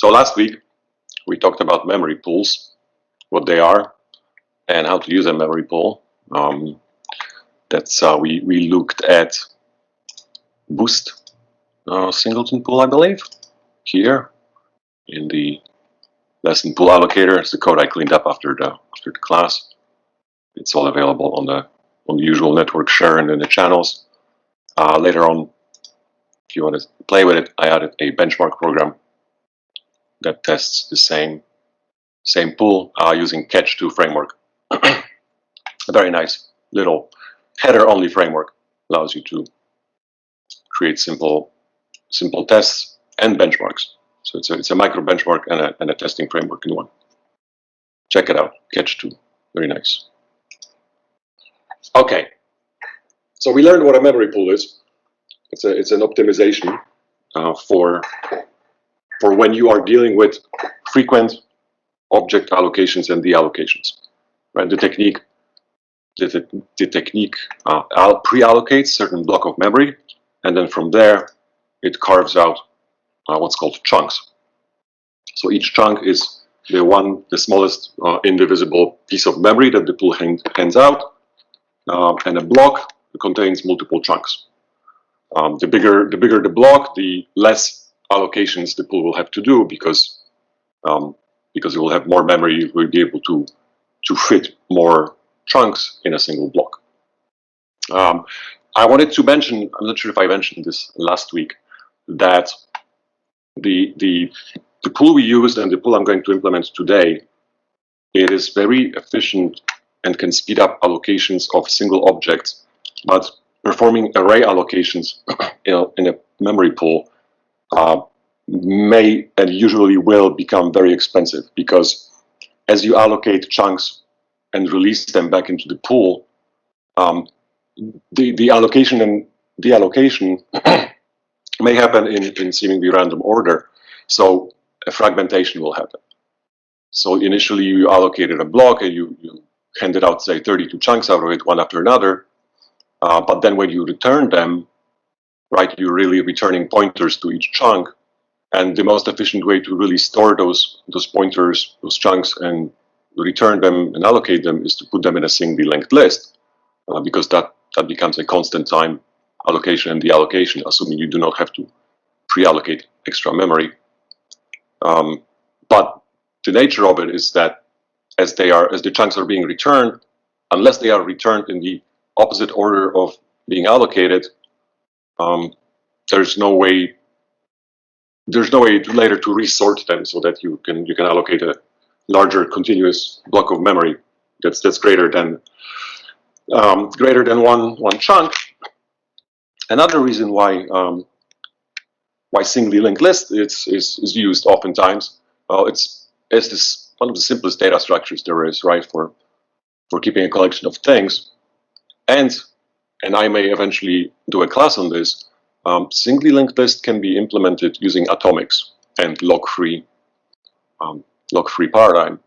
So last week we talked about memory pools, what they are, and how to use a memory pool. We looked at Boost singleton pool, I believe, here in the lesson pool allocator. It's the code I cleaned up after the class. It's all available on the usual network share and in the channels. Later on, if you want to play with it, I added a benchmark program that tests the same pool using Catch2 framework. A very nice little header-only framework. Allows you to create simple tests and benchmarks. So it's a micro benchmark and a testing framework in one. Check it out, Catch2, very nice. Okay, so we learned what a memory pool is. It's an optimization for when you are dealing with frequent object allocations and deallocations. Right, the technique pre-allocates certain block of memory, and then from there it carves out what's called chunks. So each chunk is the smallest indivisible piece of memory that the pool hands out, and a block contains multiple chunks. The bigger the block, the less allocations the pool will have to do, because it will have more memory. It will be able to fit more chunks in a single block. I wanted to mention, I'm not sure if I mentioned this last week, that the pool we used and the pool I'm going to implement today, it is very efficient and can speed up allocations of single objects, but performing array allocations in a memory pool may and usually will become very expensive, because as you allocate chunks and release them back into the pool, the allocation and deallocation may happen in seemingly random order. So a fragmentation will happen. So initially you allocated a block and you handed out, say, 32 chunks out of it, one after another. But then when you return them, right, you're really returning pointers to each chunk. And the most efficient way to really store those pointers, those chunks, and return them and allocate them is to put them in a singly linked list, because that becomes a constant time allocation and deallocation, assuming you do not have to pre-allocate extra memory. But the nature of it is that as the chunks are being returned, unless they are returned in the opposite order of being allocated, there's no way later to resort them so that you can allocate a larger continuous block of memory that's greater than one chunk. Another reason why singly linked list is used oftentimes, it's this one of the simplest data structures there is, right, for keeping a collection of things. And I may eventually do a class on this. Singly linked list can be implemented using atomics and lock-free paradigm.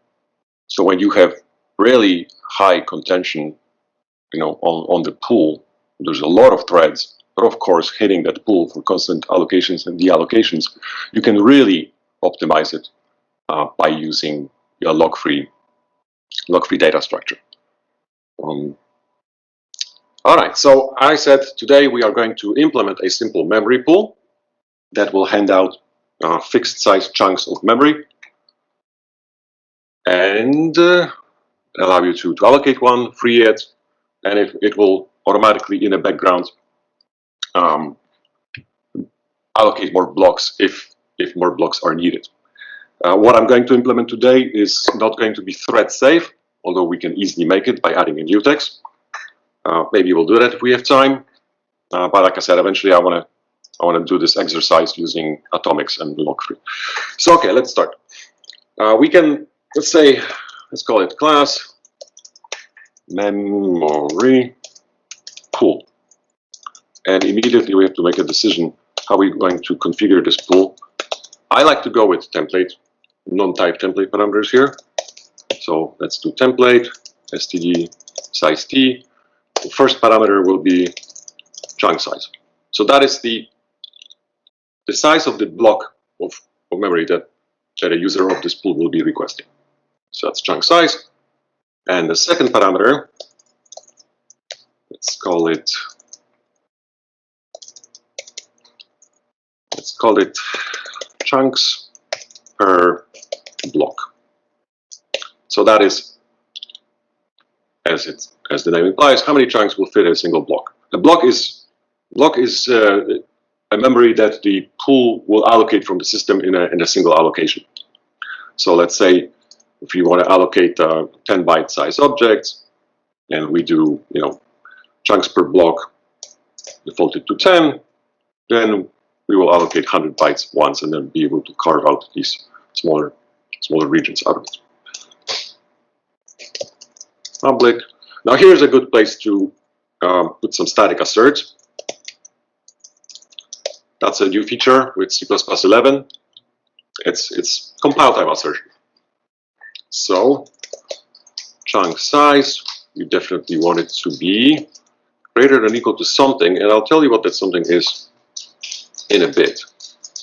So when you have really high contention, on the pool, there's a lot of threads, but of course hitting that pool for constant allocations and deallocations, you can really optimize it by using a lock-free data structure. All right, so I said today we are going to implement a simple memory pool that will hand out fixed size chunks of memory and allow you to allocate one, free it, and it will automatically in the background allocate more blocks if more blocks are needed. What I'm going to implement today is not going to be thread safe, although we can easily make it by adding a mutex. Maybe we'll do that if we have time. But like I said, eventually I want to do this exercise using atomics and lock-free. So okay, let's start. Let's call it class memory pool. And immediately we have to make a decision how we're going to configure this pool. I like to go with template, non-type template parameters here. So let's do template, std size t. The first parameter will be chunk size. So that is the size of the block of memory that that a user of this pool will be requesting. So that's chunk size. And the second parameter, let's call it chunks per block. So that is, as the name implies, how many chunks will fit in a single block. The block is a memory that the pool will allocate from the system in a single allocation. So let's say if you want to allocate 10 byte size objects, and we do chunks per block defaulted to 10, then we will allocate 100 bytes once, and then be able to carve out these smaller regions out of it. Public. Now here's a good place to put some static asserts. That's a new feature with C++ 11. It's compile time assertion. So chunk size, you definitely want it to be greater than or equal to something, and I'll tell you what that something is in a bit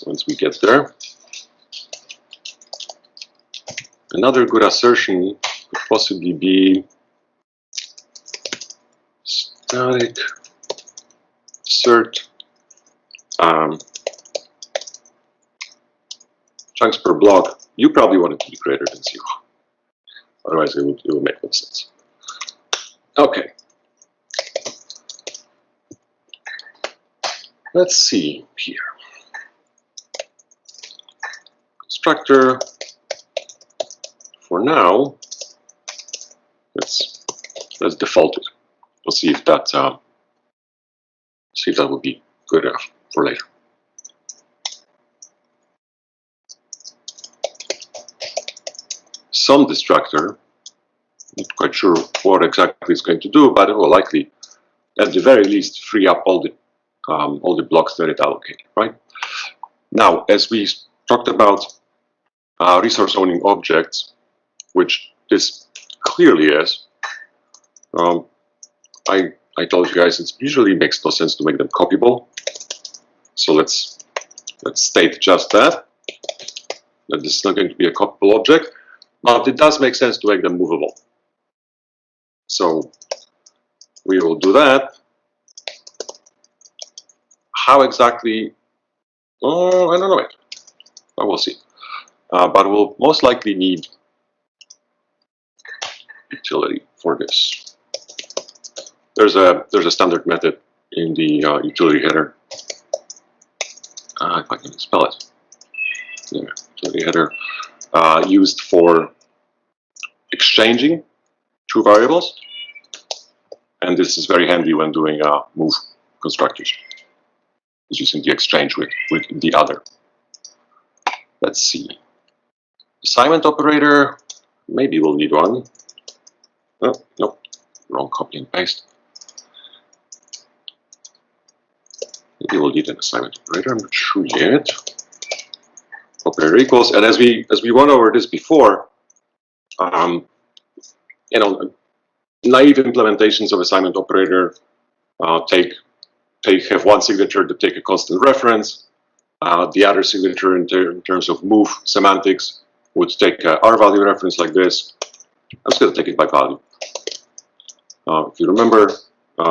once we get there. Another good assertion could possibly be static assert chunks per block. You probably want it to be greater than 0. Otherwise, it will make no sense. Okay. Let's see here. Constructor. For now, let's default it. We'll see if that will be good enough for later. Some destructor, not quite sure what exactly it's going to do, but it will likely, at the very least, free up all the blocks that it allocated. Right now, as we talked about resource owning objects, which this clearly is, I told you guys it usually makes no sense to make them copyable. So let's state just that this is not going to be a copyable object, but it does make sense to make them movable. So we will do that. How exactly? Oh, I don't know it. I will see. But we'll most likely need utility for this. There's a standard method in the utility header. If I can spell it. Yeah, utility header used for exchanging two variables, and this is very handy when doing move constructors. It's using the exchange with the other. Let's see. Assignment operator. Maybe we'll need one. Oh, nope. Wrong copy and paste. Maybe we'll need an assignment operator. I'm not sure yet. Operator equals, and as we went over this before, naive implementations of assignment operator have one signature that take a constant reference. The other signature in terms of move semantics would take a R value reference like this. I'm just going to take it by value. If you remember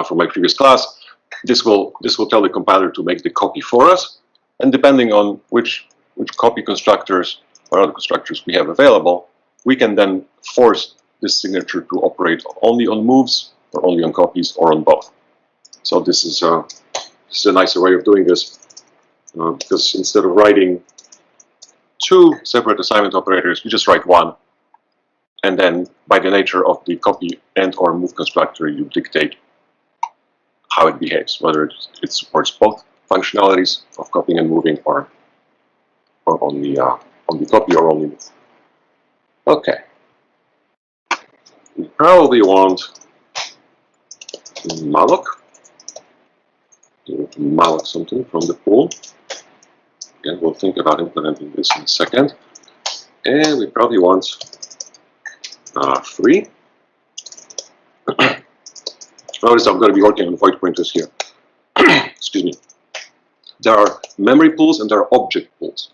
from my previous class, this will tell the compiler to make the copy for us, and depending on which copy constructors or other constructors we have available, we can then force this signature to operate only on moves, or only on copies, or on both. So this is a nicer way of doing this, because instead of writing two separate assignment operators, you just write one, and then by the nature of the copy and or move constructor, you dictate how it behaves, whether it supports both functionalities of copying and moving, or only copy or only move. Okay. You probably want malloc. You want to malloc something from the pool. Again, we'll think about implementing this in a second. And we probably want free. Notice I'm going to be working on void pointers here. Excuse me. There are memory pools and there are object pools.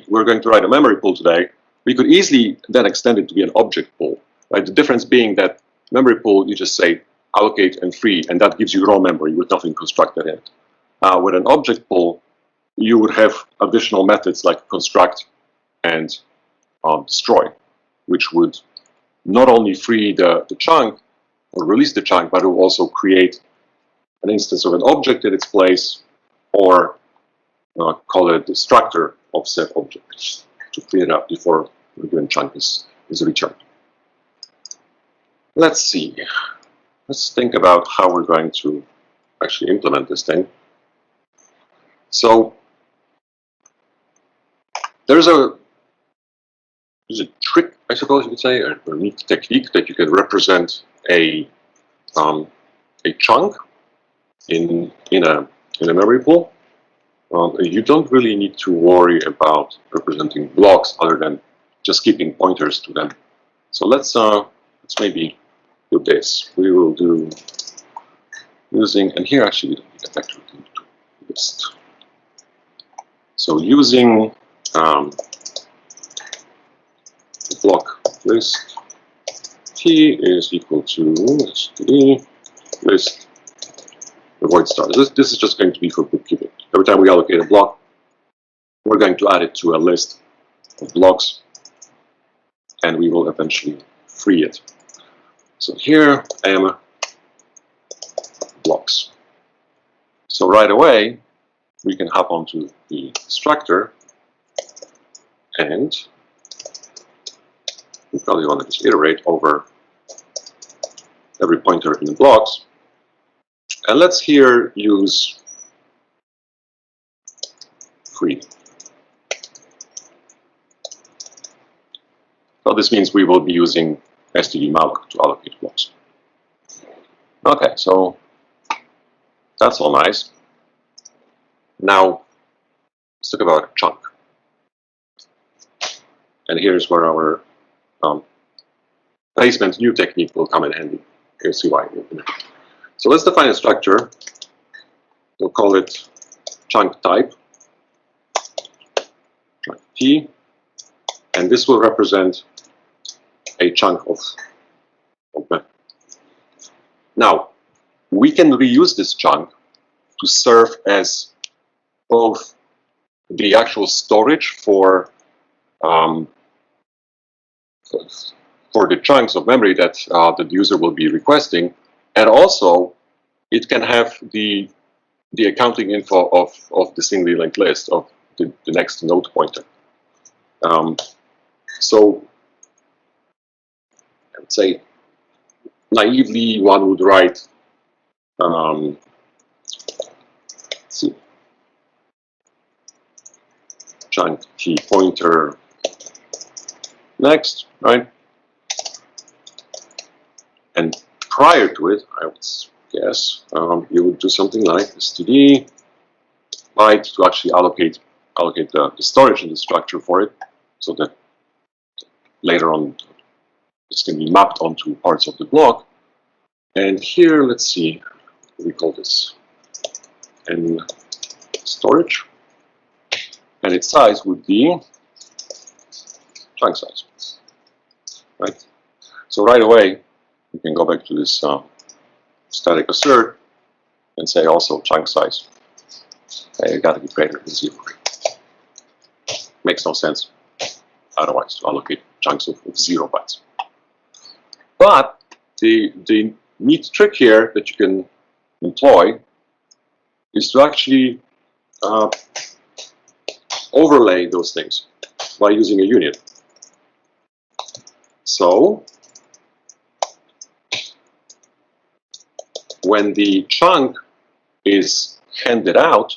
we're going to write a memory pool today. We could easily then extend it to be an object pool, right? The difference being that memory pool, you just say allocate and free, and that gives you raw memory with nothing constructed in it. With an object pool, you would have additional methods like construct and destroy, which would not only free the chunk or release the chunk, but it will also create an instance of an object in its place, or call it a destructor of said object to free it up before the given chunk is returned. Let's see. Let's think about how we're going to actually implement this thing. So there's a trick, I suppose you could say, or a neat technique that you can represent a chunk in a memory pool. You don't really need to worry about representing blocks other than just keeping pointers to them. So let's maybe do this. We will do using, and here actually we don't need a vector to list. So using block list t is equal to std list the void star. This is just going to be for bookkeeping. Every time we allocate a block, we're going to add it to a list of blocks, and we will eventually free it. So here m blocks. So right away, we can hop onto the structure, and we probably want to just iterate over every pointer in the blocks. And let's here use free. So this means we will be using std-malloc to allocate blocks. Okay, so that's all nice. Now let's talk about a chunk. And here's where our placement new technique will come in handy. You'll see why. So let's define a structure. We'll call it chunk type, chunk t, and this will represent a chunk of memory. Now, we can reuse this chunk to serve as both the actual storage for the chunks of memory that the user will be requesting, and also it can have the accounting info of the singly linked list of the next node pointer. So I would say naively one would write let's see, chunk t pointer next, right? And prior to it, I would guess you would do something like std byte to actually allocate the storage in the structure for it, so that later on this can be mapped onto parts of the block. And here, let's see, we call this n storage, and its size would be chunk size, right? So right away, we can go back to this static assert and say also chunk size. Okay, got to be greater than 0. Makes no sense otherwise to allocate chunks of 0 bytes. But the neat trick here that you can employ is to actually overlay those things by using a unit. So when the chunk is handed out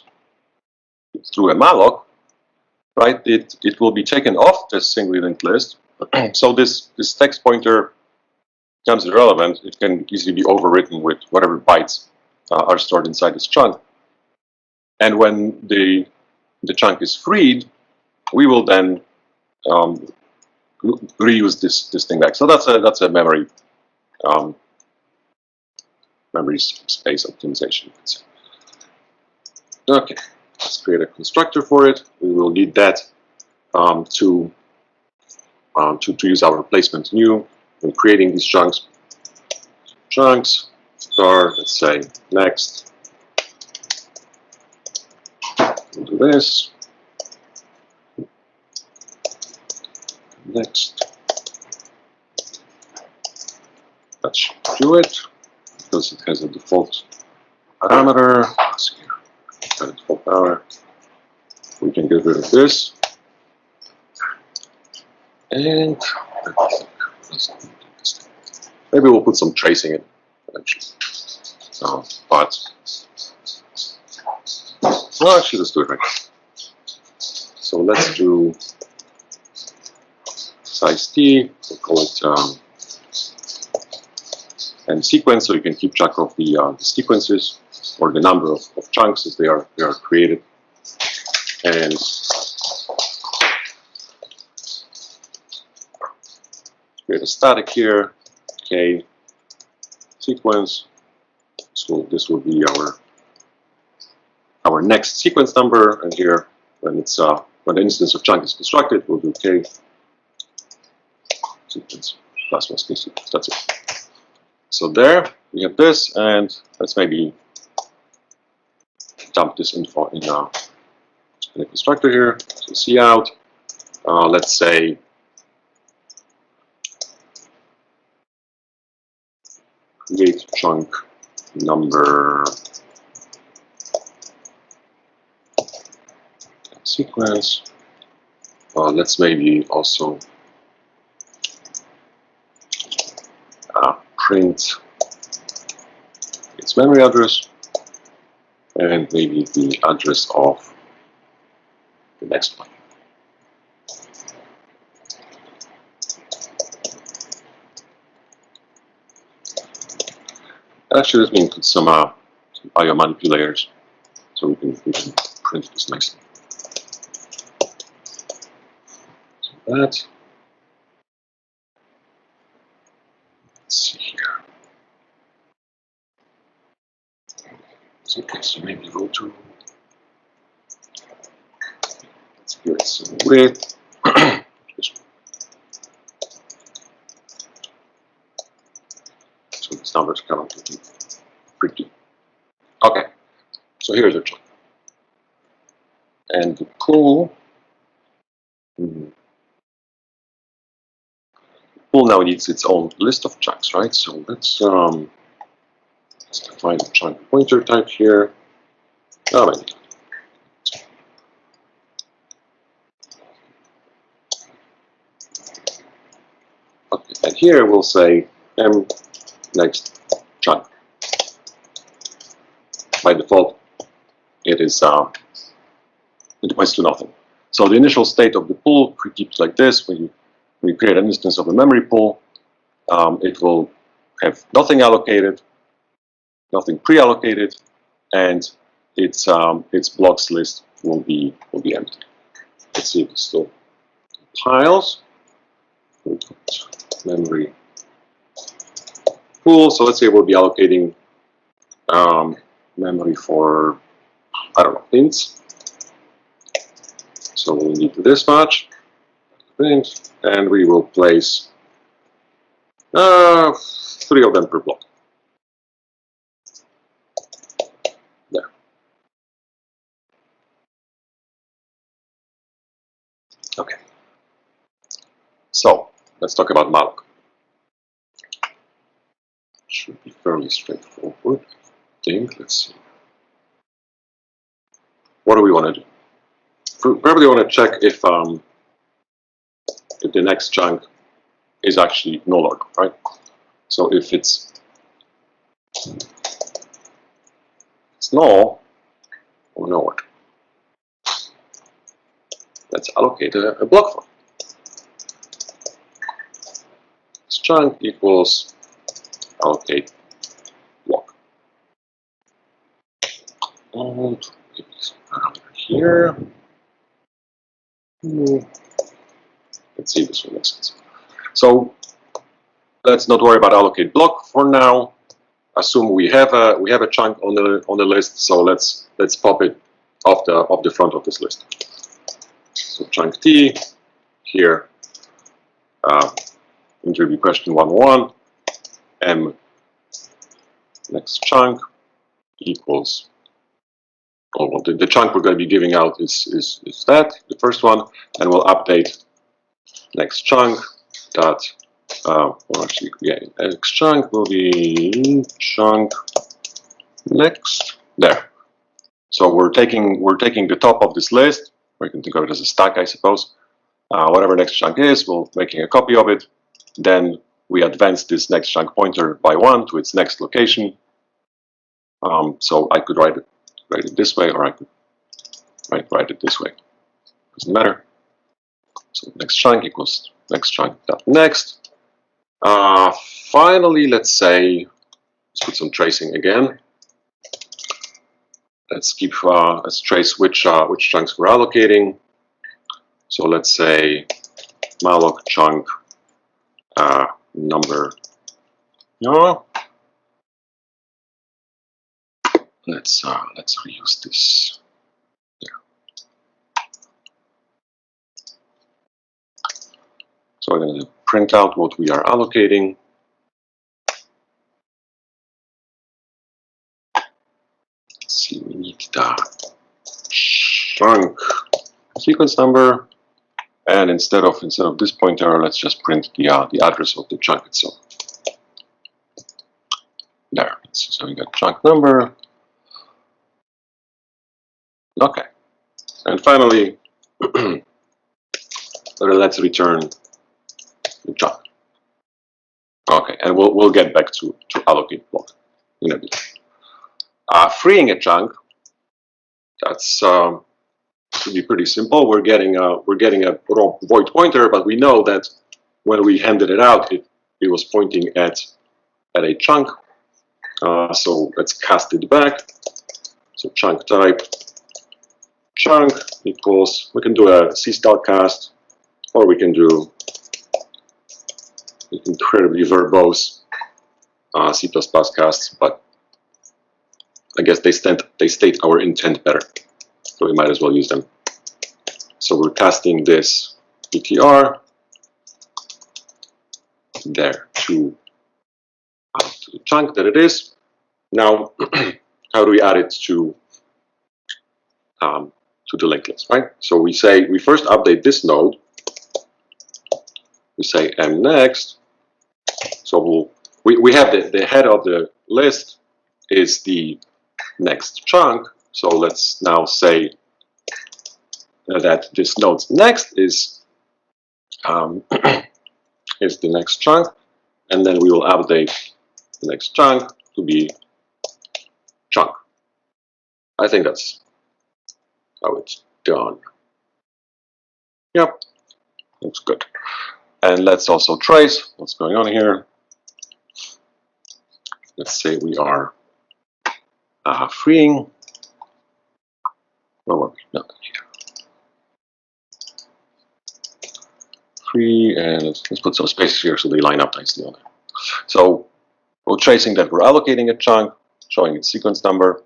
through a malloc, right, it will be taken off the singly linked list. So this text pointer becomes irrelevant. It can easily be overwritten with whatever bytes are stored inside this chunk. And when the chunk is freed, we will then reuse this thing back. So that's a memory space optimization. Okay, let's create a constructor for it. We will need that to use our replacement new when creating these chunks. Star, let's say next. We'll do this. Next. That should do it because it has a default parameter. Let's see here. The default power. We can get rid of this. And maybe we'll put some tracing in eventually. But well, actually, let's do it right now. So let's do size t. We'll call it and sequence, so you can keep track of the sequences or the number of chunks as they are created. And create a static here. Okay, sequence. So this will be our next sequence number, and here when the instance of chunk is constructed, we'll do k sequence plus k sequence. That's it. So there we have this, and let's maybe dump this info in a constructor here. So see out. Let's say create chunk number sequence. Let's maybe also print its memory address and maybe the address of the next one. Actually, let me include some IO manipulators so we can print this nicely. So that. Let's see here. Okay, so maybe go to. Let's give it some width. So these numbers kind of looking pretty. Okay, so here's the chunk. And the pool. Pool now needs its own list of chunks, right? So let's define the chunk pointer type here. Oh, maybe. Okay, and here we'll say m next chunk. By default, it is it points to nothing. So the initial state of the pool keeps like this. When you create an instance of a memory pool, it will have nothing allocated, nothing pre-allocated, and its blocks list will be empty. Let's see if it's still piles. We'll put memory pool. So let's say we'll be allocating memory for, I don't know, hints. So we'll need this much, and we will place 3 of them per block. There. Okay. So let's talk about malloc. Should be fairly straightforward. I think. Let's see. What do we want to do? Probably want to check if the next chunk is actually null or not, right? So if it's null or not, let's allocate a block for it. This chunk equals allocate block. And here. Let's see if this will make sense. So let's not worry about allocate block for now. Assume we have a chunk on the list. So let's pop it off the front of this list. So chunk T here, interview question 101, M next chunk equals, oh, well, the chunk we're going to be giving out is that, the first one, and we'll update next chunk dot, well actually, yeah, next chunk will be chunk next, there. So we're taking the top of this list, or you can think of it as a stack, I suppose. Whatever next chunk is, we're making a copy of it. Then we advance this next chunk pointer by 1 to its next location. So I could write it this way, or I could write it this way. Doesn't matter. So next chunk equals next chunk dot next. Finally, let's say, let's put some tracing again. Let's trace which chunks we're allocating. So let's say malloc chunk number. No. Let's reuse this. There. So we're going to print out what we are allocating. Let's see, we need the chunk sequence number, and instead of this pointer, let's just print the address of the chunk itself. There. So we got chunk number. Okay. And finally, let's return the chunk. Okay, and we'll get back to allocate block in a bit. Freeing a chunk, that's should be pretty simple. We're getting a raw void pointer, but we know that when we handed it out, it was pointing at a chunk. So let's cast it back. So chunk type chunk equals, we can do a C-style cast, or we can do incredibly verbose C++ casts, but I guess they state our intent better, so we might as well use them. So we're casting this PTR there to the chunk that it is. Now, how do we add it to the linked list, right? So we first update this node. We say M next. So we have the head of the list is the next chunk. So let's now say that this node's next is is the next chunk, and then we will update the next chunk to be chunk. I think that's how it's done. Yep, looks good. And let's also trace what's going on here. Let's say we are freeing. Where were we? No, here. Free, and let's put some spaces here so they line up nicely on it. So we're tracing that we're allocating a chunk, showing its sequence number.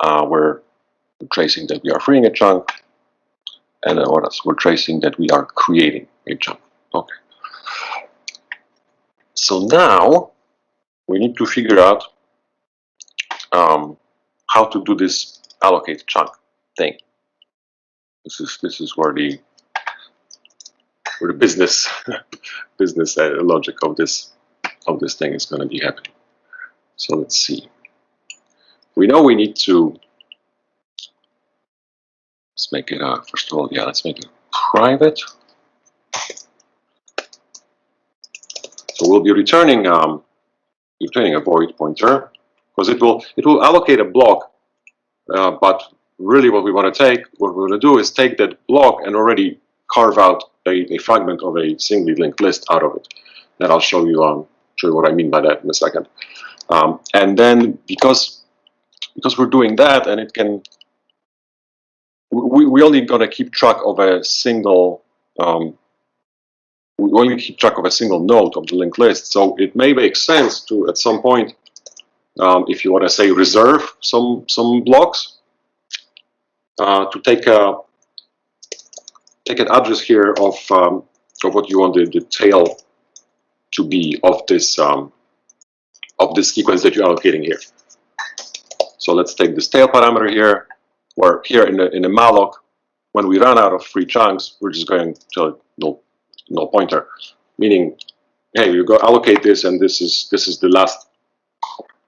We're tracing that we are freeing a chunk, and then what else? We're tracing that we are creating a chunk. Okay. So now we need to figure out how to do this allocate chunk thing. This is where the business logic of this thing is going to be happening. So let's see. We know we need to, let's make it first of all, yeah, let's make it private. So we'll be returning a void pointer, because it will allocate a block, but really what we want to do is take that block and already carve out a fragment of a singly linked list out of it. And I'll show you what I mean by that in a second. And then because we're doing that, and it can, we only gonna keep track of a single. We only keep track of a single node of the linked list. So it may make sense to, at some point, if you want to say reserve some blocks, to take take an address here of what you want the tail to be of this sequence that you're allocating here. So let's take this tail parameter here, where here in the malloc, when we run out of free chunks, we're just going to null pointer, meaning, hey, you go allocate this, and this is the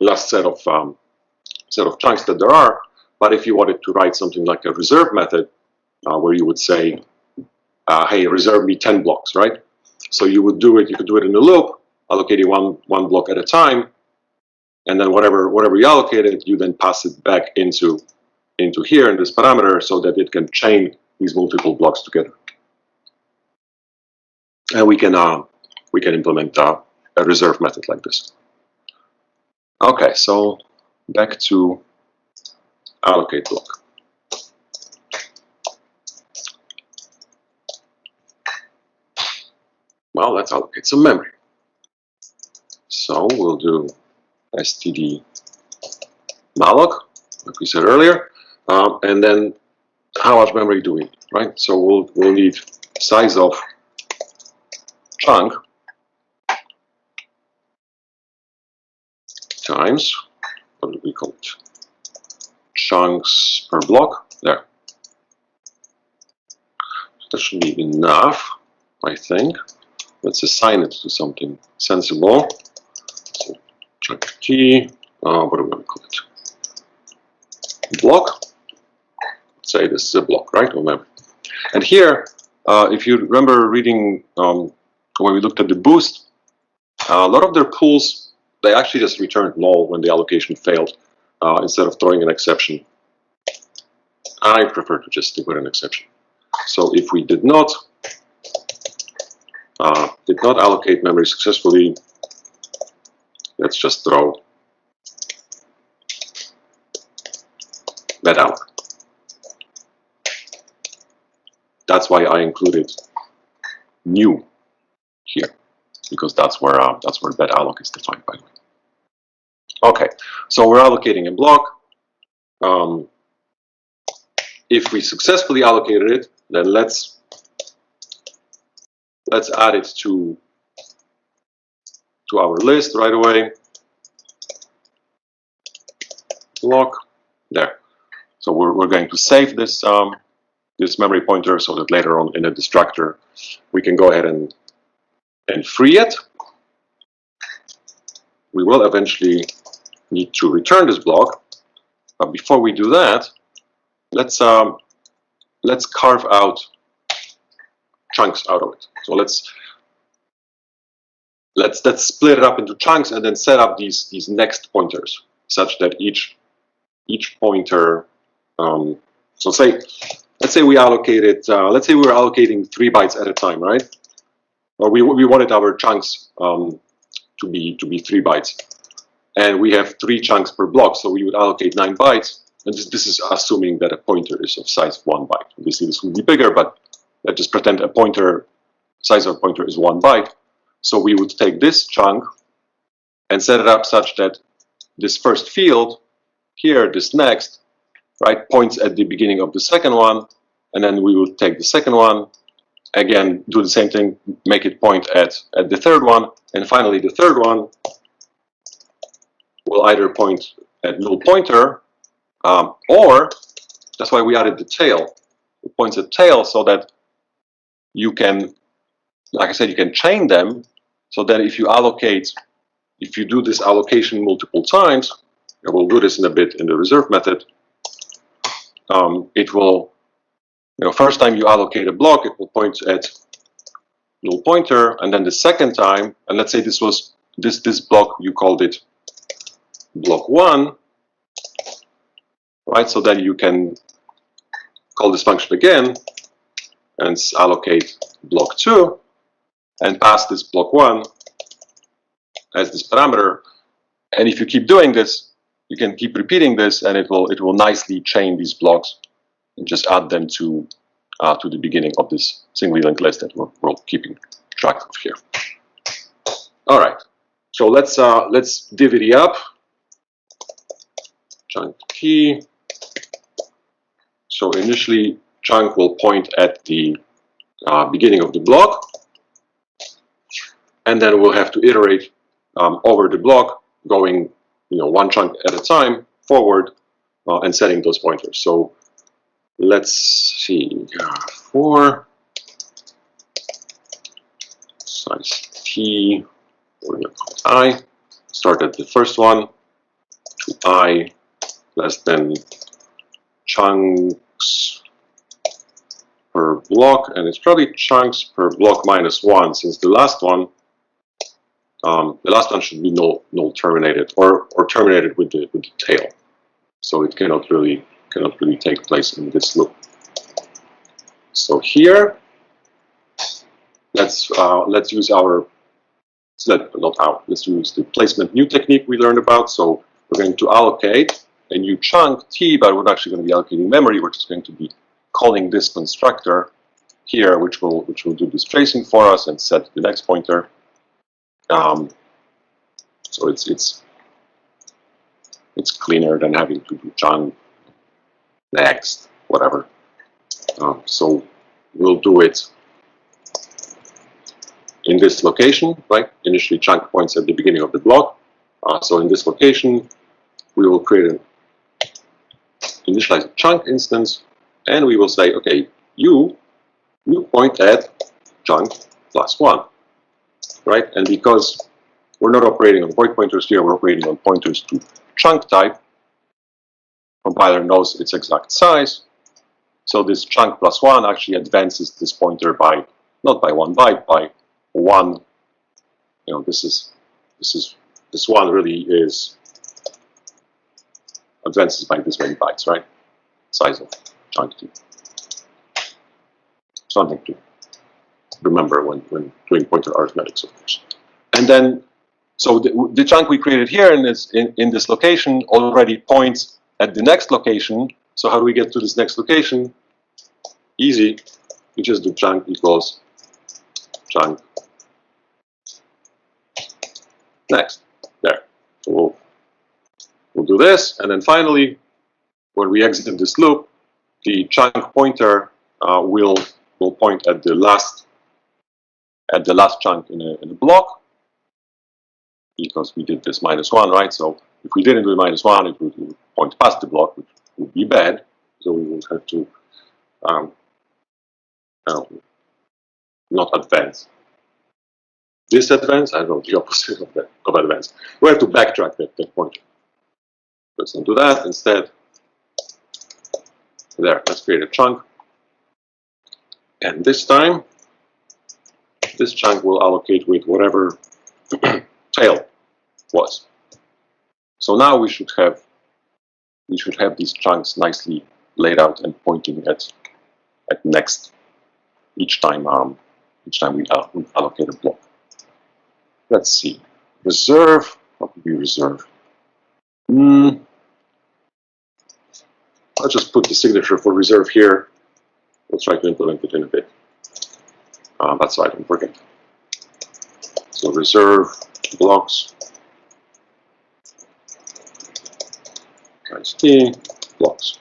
last set of chunks that there are. But if you wanted to write something like a reserve method, where you would say, hey, reserve me 10 blocks, right? So you would do it. You could do it in a loop, allocating one block at a time, and then whatever you allocated, you then pass it back into here in this parameter, so that it can chain these multiple blocks together. And we can implement a reserve method like this. Okay, so back to allocate block. Well, let's allocate some memory. So we'll do std malloc, like we said earlier, and then how much memory do we need, right? So we'll need size of chunk times, what do we call it? Chunks per block. There. That should be enough, I think. Let's assign it to something sensible. So chunk key, what do we want to call it? Block. Let's say this is a block, right? Remember. And here, if you remember reading when we looked at the boost, a lot of their pools, they actually just returned null when the allocation failed, instead of throwing an exception. I prefer to just stick with an exception. So if we did not allocate memory successfully, let's just throw that out. That's why I included new here, because that's where bad alloc is defined, by the way. Okay, so we're allocating a block. If we successfully allocated it, then let's add it to our list right away. Block there. So we're going to save this this memory pointer, so that later on in the destructor we can go ahead and free it. We will eventually need to return this block, but before we do that, let's carve out chunks out of it. So let's split it up into chunks and then set up these next pointers, such that each pointer. So let's say we allocated. Let's say we were allocating 3 bytes at a time, right? Or we wanted our chunks to be 3 bytes, and we have 3 chunks per block. So we would allocate 9 bytes, and this is assuming that a pointer is of size 1 byte. Obviously, this will be bigger, but let's just pretend a pointer size of a pointer is 1 byte. So we would take this chunk and set it up such that this first field here, this next, right, points at the beginning of the second one, and then we would take the second one, again, do the same thing, make it point at the third one, and finally the third one will either point at null pointer, or that's why we added the tail. It points at tail so that you can, like I said, you can chain them, so that if you do this allocation multiple times, and we'll do this in a bit in the reserve method, it will, first time you allocate a block, it will point at null pointer, and then the second time, and let's say this was this block, you called it block 1, right? So then you can call this function again and allocate block 2 and pass this block 1 as this parameter. And if you keep doing this, you can keep repeating this, and it will nicely chain these blocks and just add them to the beginning of this singly linked list that we're keeping track of here. All right, so let's divvy up. Chunk key. So initially, chunk will point at the beginning of the block, and then we'll have to iterate over the block, going one chunk at a time forward and setting those pointers. So let's see, for size t, we're going to put I, start at the first one, to I less than chunks per block, and it's probably chunks per block -1, since the last one should be null terminated or terminated with the tail, so it cannot really take place in this loop. So here, let's use let's use the placement new technique we learned about. So we're going to allocate a new chunk t, but we're actually going to be allocating memory. We're just going to be calling this constructor here, which will do this tracing for us and set the next pointer. So it's cleaner than having to do chunk next, whatever. So we'll do it in this location, right? Initially, chunk points at the beginning of the block. So in this location, we will initialize a chunk instance, and we will say, okay, you point at chunk +1, right? And because we're not operating on void pointers here, we're operating on pointers to chunk type. Compiler knows its exact size, so this chunk +1 actually advances this pointer by not by 1 byte, by 1. This one really advances by this many bytes, right? Size of chunk t. Something to remember when doing pointer arithmetics, of course. And then, so the chunk we created here in this location already points at the next location. So how do we get to this next location? Easy. We just do chunk equals chunk next. There. So we'll do this, and then finally, when we exit this loop, the chunk pointer will point at the last chunk in a block, because we did this -1, right? So if we didn't do -1, it would point past the block, which would be bad. So we will have to not advance. Disadvance? I don't know, the opposite of advance. We have to backtrack that pointer. Let's not do that. Instead, there, let's create a chunk. And this time, this chunk will allocate with whatever tail was. So now we should have these chunks nicely laid out and pointing at next each time we allocate a block. Let's see. Reserve. What would we reserve? I'll just put the signature for reserve here. We'll try to implement it in a bit. That's so I don't forget. So reserve blocks times t blocks,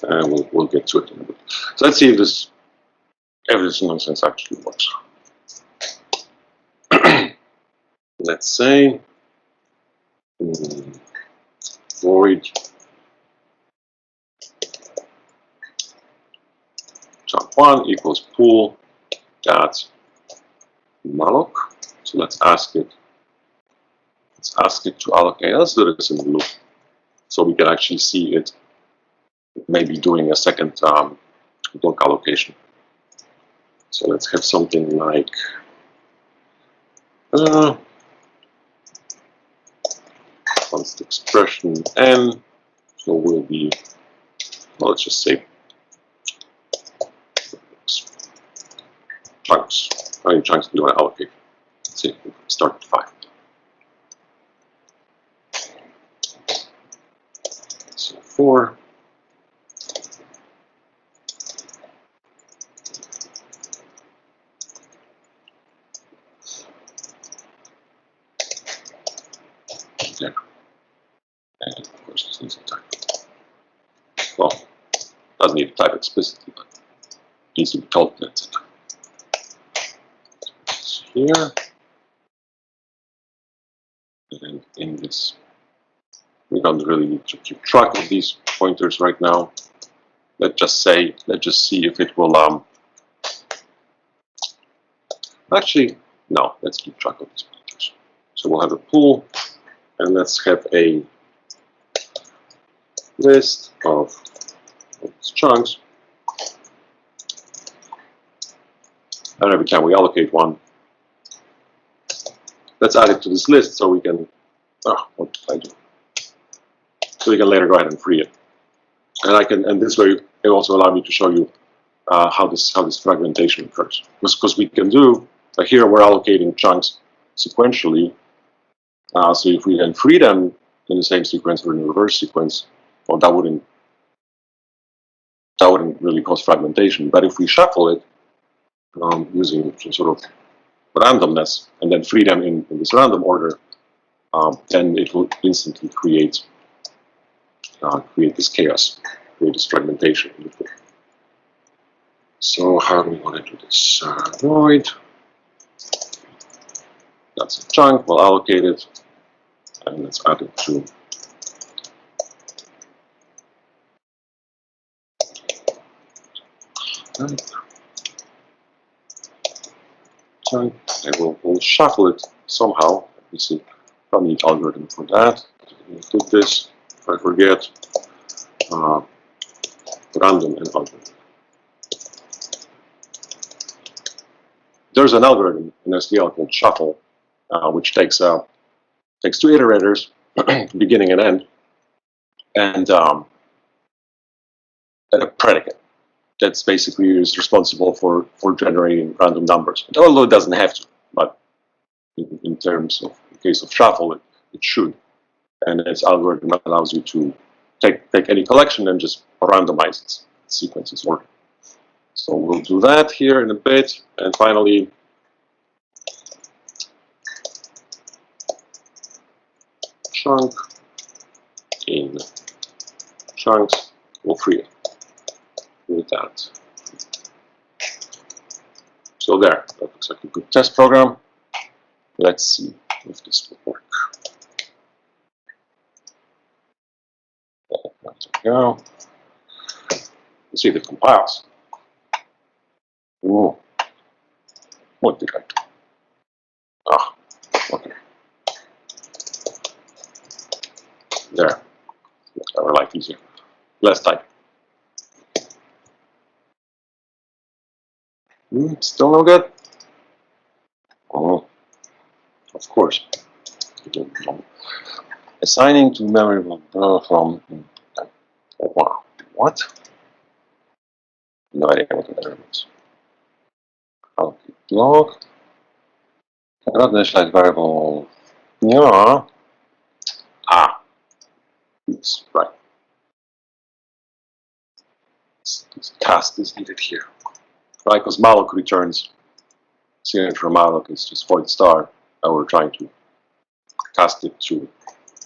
and we'll get to it in a bit. So let's see if this nonsense actually works. Let's say void chunk1 equals pool dot malloc. So let's ask it to allocate. Let's do this in the loop so we can actually see it maybe doing a second block allocation. So let's have something like const expression n. So we'll be, well, let's just say chunks. How many chunks do you want to allocate? Let's see, start at 5. So 4. There. And of course this needs a type. Well, doesn't need a type explicitly, but needs to be calculated. Here, and in this, we don't really need to keep track of these pointers right now. Let's just see if it will. Actually, no. Let's keep track of these pointers. So we'll have a pool, and let's have a list of these chunks. And every time we allocate one, let's add it to this list so we can. Oh, what did I do? So we can later go ahead and free it. And this way it also allows me to show you how this fragmentation occurs. Because we can do here we're allocating chunks sequentially. So if we then free them in the same sequence or in the reverse sequence, well, that wouldn't really cause fragmentation. But if we shuffle it using some sort of randomness and then free them in this random order, then it will instantly create this chaos, create this fragmentation. So how do we want to do this? Void. That's a chunk. We'll allocate it, and let's add it to. Chunk, and we'll shuffle it somehow. Let me see. Probably need algorithm for that. Do this. If I forget, random and algorithm. There's an algorithm in SDL called shuffle, which takes two iterators, beginning and end, and a predicate that's basically is responsible for generating random numbers. Although it doesn't have to, but in terms of in case of shuffle, it should. And its algorithm allows you to take any collection and just randomize its sequences order. So we'll do that here in a bit, and finally, chunk in chunks. We'll free it with that. So there, that looks like a good test program. Let's see if this will work. There we go. Let's see if it compiles. Ooh. What did I do? Ah, okay. There. Make our life easier. Less type. Still no good? Oh, of course. Assigning to memory from. Oh, wow. What? No idea what that is. Allocate block. Cannot initialize variable. Yeah. Ah. Yes, right. This cast is needed here. Right, because malloc returns signature malloc is just void star, and we're trying to cast it to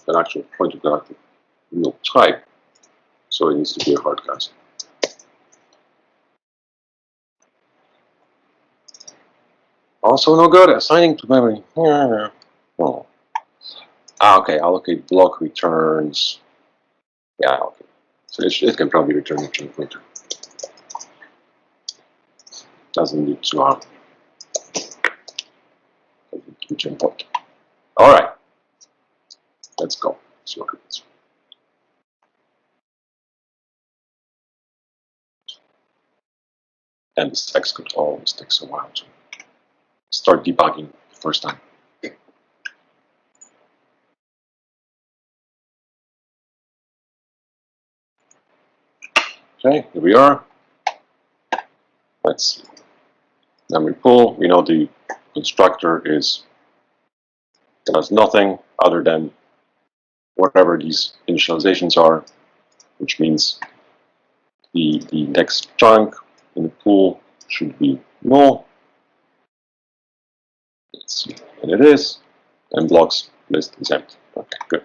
an actual pointer character real type, so it needs to be a hard cast. Also no good. Assigning to memory. Oh. Ah, okay. Allocate block returns. Yeah, okay. So it can probably return a chunk pointer. Doesn't need to return pointer. All right. Let's go. See what happens. And this text could always take a while to start debugging the first time. Okay, here we are. Let's see. Memory pool. We know the constructor does nothing other than whatever these initializations are, which means the next chunk in the pool should be null. Let's see, and it is, and blocks list is empty. Okay, good.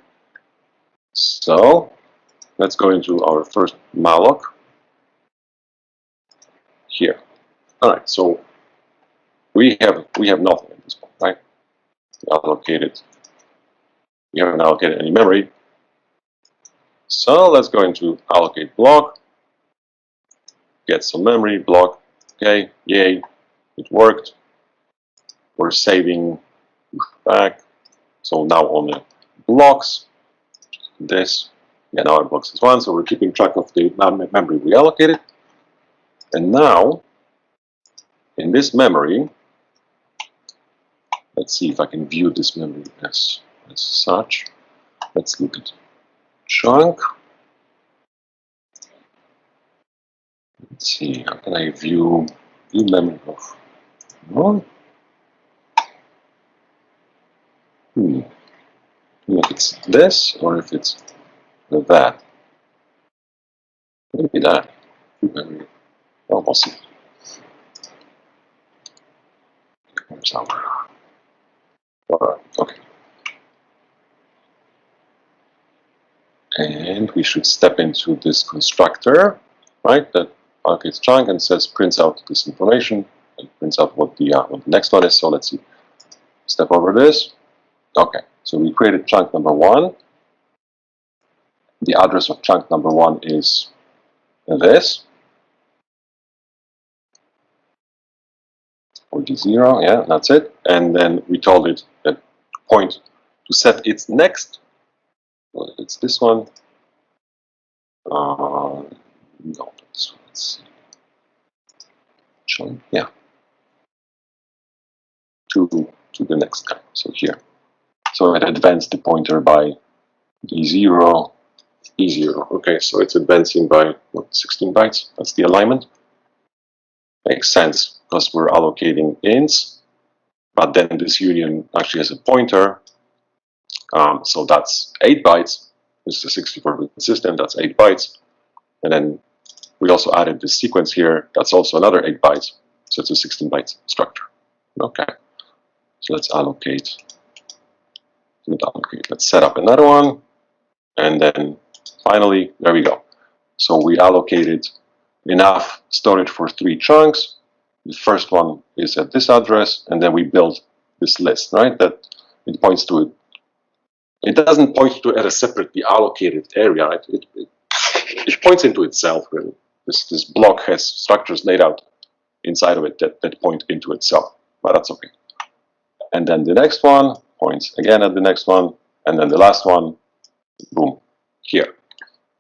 So let's go into our first malloc here. All right, so we have nothing at this point, right? We haven't allocated any memory. So let's go into allocate block, get some memory block. Okay, yay, it worked. We're saving back. So now on the blocks, this, yeah, now our blocks is 1. So we're keeping track of the memory we allocated. And now in this memory, let's see if I can view this memory as such. Let's look at chunk. Let's see, how can I view memory of one? If it's this or if it's that. Maybe that. Memory. Oh, we'll see. Here's our. Okay. And we should step into this constructor, right? That allocates chunk and says prints out this information and prints out what the next one is. So let's see. Step over this. Okay. So we created chunk number 1. The address of chunk number 1 is this. 40, yeah, that's it. And then we told it that point to set its next. Well, it's this one. No, let's see. Chunk, yeah. To the next guy. So here. So it advanced the pointer by E0. Okay, so it's advancing by what, 16 bytes. That's the alignment. Makes sense because we're allocating ints, but then this union actually has a pointer. So that's 8 bytes. This is a 64-bit system. That's 8 bytes, and then we also added this sequence here. That's also another 8 bytes. So it's a 16-byte structure. Okay. So let's allocate. Let's set up another one, and then finally, there we go. So we allocated enough storage for 3 chunks. The first one is at this address, and then we build this list, right? That it points to it. It doesn't point to it as a separately allocated area. Right? It points into itself. Really. This block has structures laid out inside of it that point into itself, but that's okay. And then the next one points again at the next one, and then the last one, boom, here.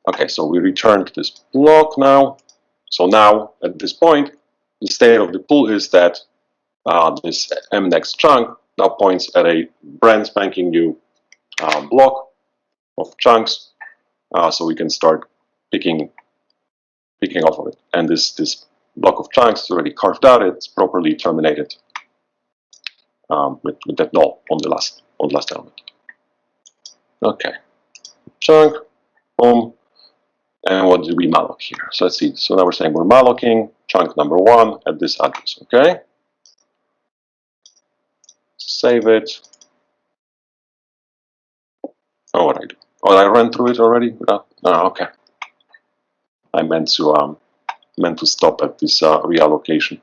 Okay, so we returned this block now. So now, at this point, the state of the pool is that this mnext chunk now points at a brand spanking new block of chunks, so we can start picking off of it. And this block of chunks is already carved out. It's properly terminated with that null on the last element. Okay, chunk, boom. And what did we malloc here? So let's see. So now we're saying we're mallocing chunk number 1 at this address. Okay. Save it. Oh, what I do? Oh, I ran through it already. Oh, okay. I meant to stop at this reallocation.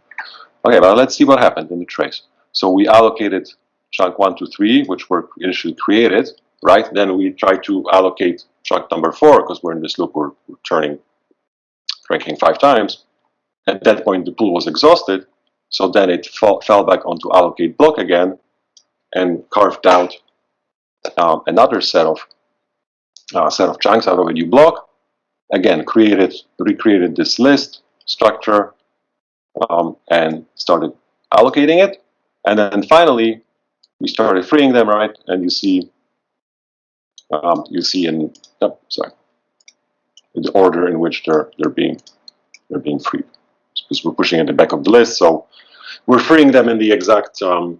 Okay, well, let's see what happened in the trace. So we allocated chunk 1, 2, 3, which were initially created, right? Then we try to allocate chunk number 4 because we're in this loop. We're cranking 5 times. At that point, the pool was exhausted, so then it fell back onto allocate block again and carved out another set of chunks out of a new block. Again, recreated this list structure and started allocating it. And then finally, we started freeing them, right? And you see in the order in which they're being freed, because we're pushing at the back of the list. So we're freeing them in the exact, not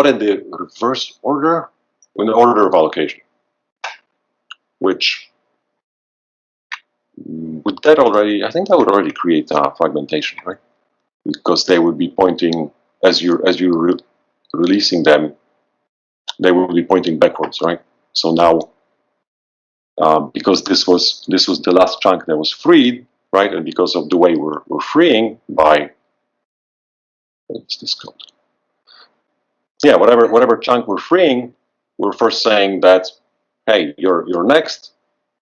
in the reverse order, in the order of allocation. Which would that already? I think that would already create fragmentation, right? Because they would be pointing as you're releasing them, they will be pointing backwards, right? So now, because this was the last chunk that was freed, right? And because of the way we're freeing by, what's this called? Yeah, whatever chunk we're freeing, we're first saying that, hey, your next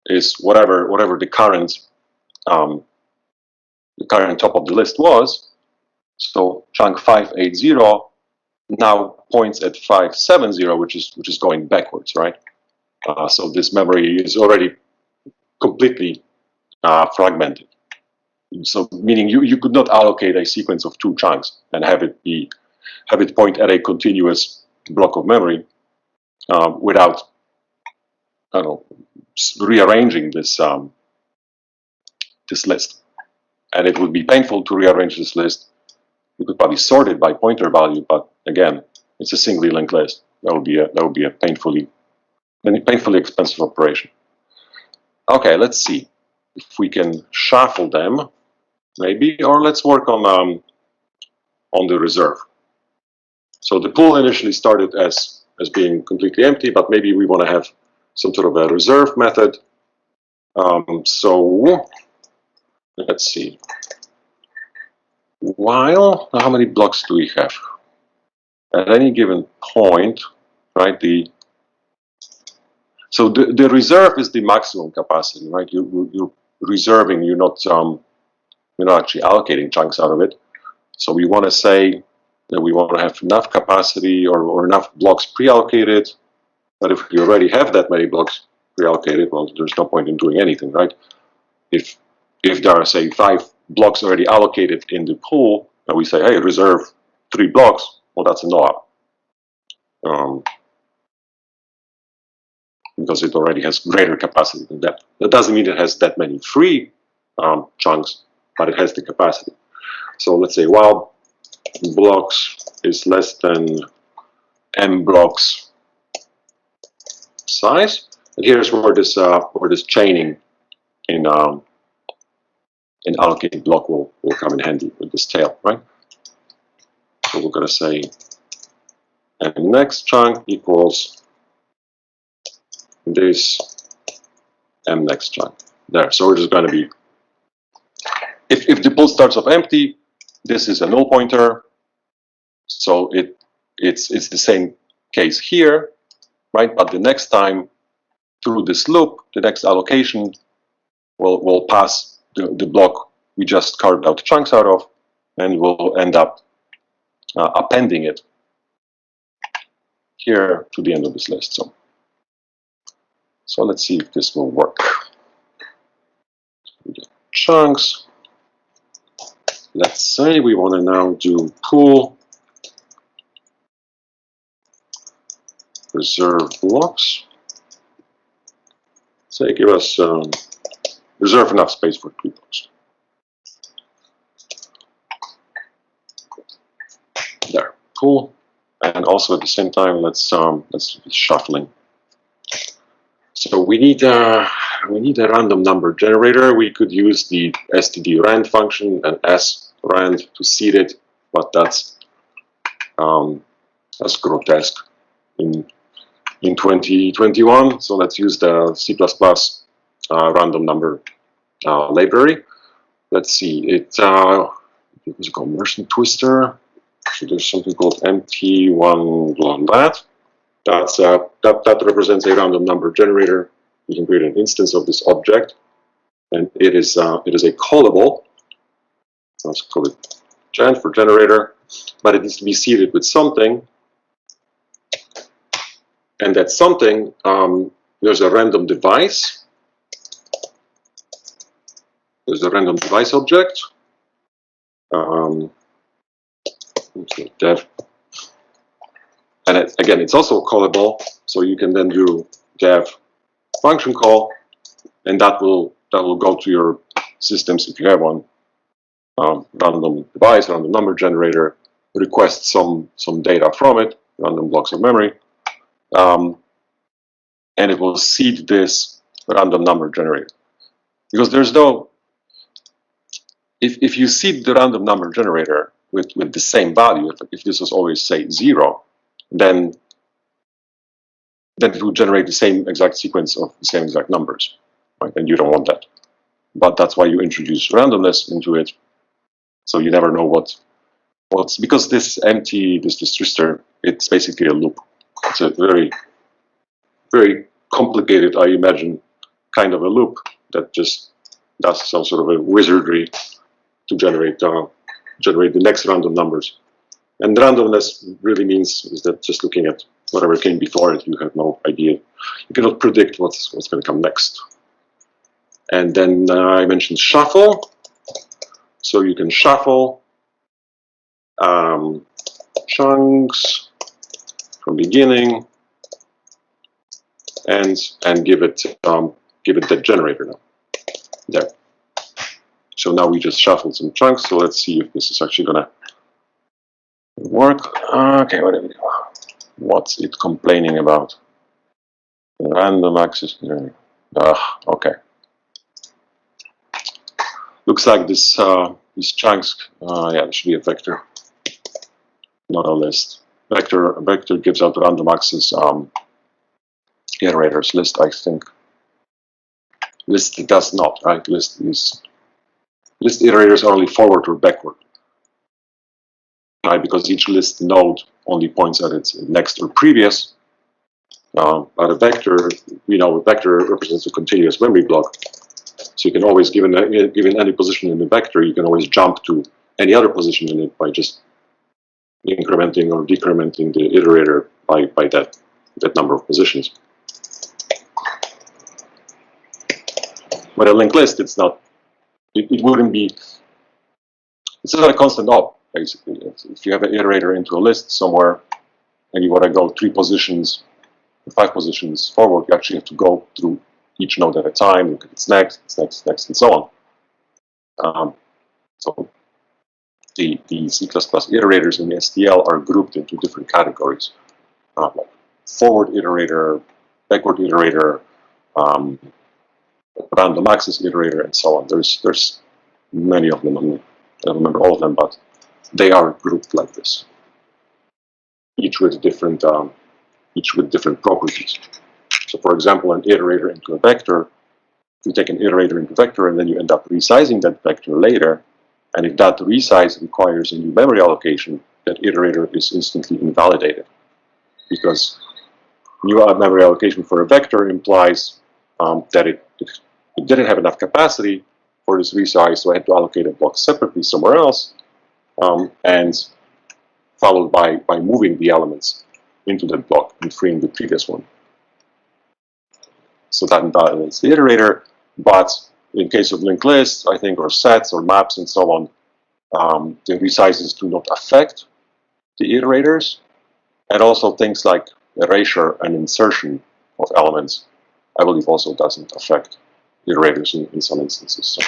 is whatever the current top of the list was. So chunk 580 now points at 570, which is going backwards, right? So this memory is already completely fragmented. So meaning you could not allocate a sequence of 2 chunks and have it point at a continuous block of memory without, I don't know, rearranging this this list. And it would be painful to rearrange this list. You could probably sort it by pointer value, but again, it's a singly linked list. That would be a painfully expensive operation. Okay, let's see if we can shuffle them, maybe, or let's work on the reserve. So the pool initially started as being completely empty, but maybe we want to have some sort of a reserve method. So let's see. While, how many blocks do we have? At any given point, right? So the reserve is the maximum capacity, right? You're reserving. You're not actually allocating chunks out of it. So we want to say that we want to have enough capacity or enough blocks pre-allocated. But if you already have that many blocks pre-allocated, well, there's no point in doing anything, right? If there are, say, 5 blocks already allocated in the pool, and we say, hey, reserve 3 blocks, well, that's a no-op. Because it already has greater capacity than that. That doesn't mean it has that many free chunks, but it has the capacity. So let's say while blocks is less than m blocks size, and here's where this chaining in allocate block will come in handy with this tail, right? So we're going to say m next chunk equals this m next chunk there. So we're just going to be, if the pool starts off empty, this is a null pointer. So it's the same case here, right? But the next time through this loop, the next allocation will pass the block we just carved out chunks out of, and we'll end up appending it here to the end of this list. So let's see if this will work. Chunks. Let's say we want to now do pool reserve blocks. Say give us reserve enough space for 2 blocks. There, pool, and also at the same time let's do shuffling. So we need a random number generator. We could use the std_rand function and srand to seed it, but that's grotesque in 2021. So let's use the C++ random number library. Let's see, it was called Merchant Twister. So there's something called MT1 on that. That represents a random number generator. You can create an instance of this object, and it is a callable. Let's call it gen for generator, but it needs to be seeded with something, and that something, there's a random device. There's a random device object. Dev. And again, it's also callable, so you can then do dev function call, and that will go to your systems if you have one. Random device, random number generator, request some data from it, random blocks of memory, and it will seed this random number generator. Because there's no, if you seed the random number generator with the same value, if this was always say 0, then it will generate the same exact sequence of the same exact numbers, right? And you don't want that. but that's why you introduce randomness into it. So you never know what's, because this empty, this register, it's basically a loop. It's a very, very complicated, I imagine, kind of a loop that just does some sort of a wizardry to generate the next random numbers. And randomness really means is that just looking at whatever came before it, you have no idea. You cannot predict what's going to come next. And then I mentioned shuffle. So you can shuffle chunks from beginning and give it that generator now. There. So now we just shuffled some chunks. So let's see if this is actually gonna work. Okay, what do we do? What's it complaining about? Random access. Okay. Looks like this these chunks. Yeah, there should be a vector, not a list. Vector gives out random access iterators. List, I think. List does not, right? List iterators are only forward or backward, right? Because each list node only points at its next or previous. But a vector, we know a vector represents a continuous memory block. So you can always, given any position in the vector, you can always jump to any other position in it by just incrementing or decrementing the iterator by that number of positions. With a linked list, it's not. It wouldn't be. It's not a constant op, basically. If you have an iterator into a list somewhere, and you want to go 3 positions, 5 positions forward, you actually have to go through each node at a time, look at its next, and so on. So the C++ iterators in the STL are grouped into different categories, like forward iterator, backward iterator, random access iterator, and so on. There's many of them. I don't remember all of them, but they are grouped like this, each with different properties. So, for example, an iterator into a vector, you take an iterator into a vector, and then you end up resizing that vector later. And if that resize requires a new memory allocation, that iterator is instantly invalidated, because new memory allocation for a vector implies that it didn't have enough capacity for this resize, so I had to allocate a block separately somewhere else, and followed by moving the elements into that block and freeing the previous one. So that invalidates the iterator, but in case of linked lists, I think, or sets or maps and so on, the resizes do not affect the iterators, and also things like erasure and insertion of elements, I believe, also doesn't affect iterators in some instances. So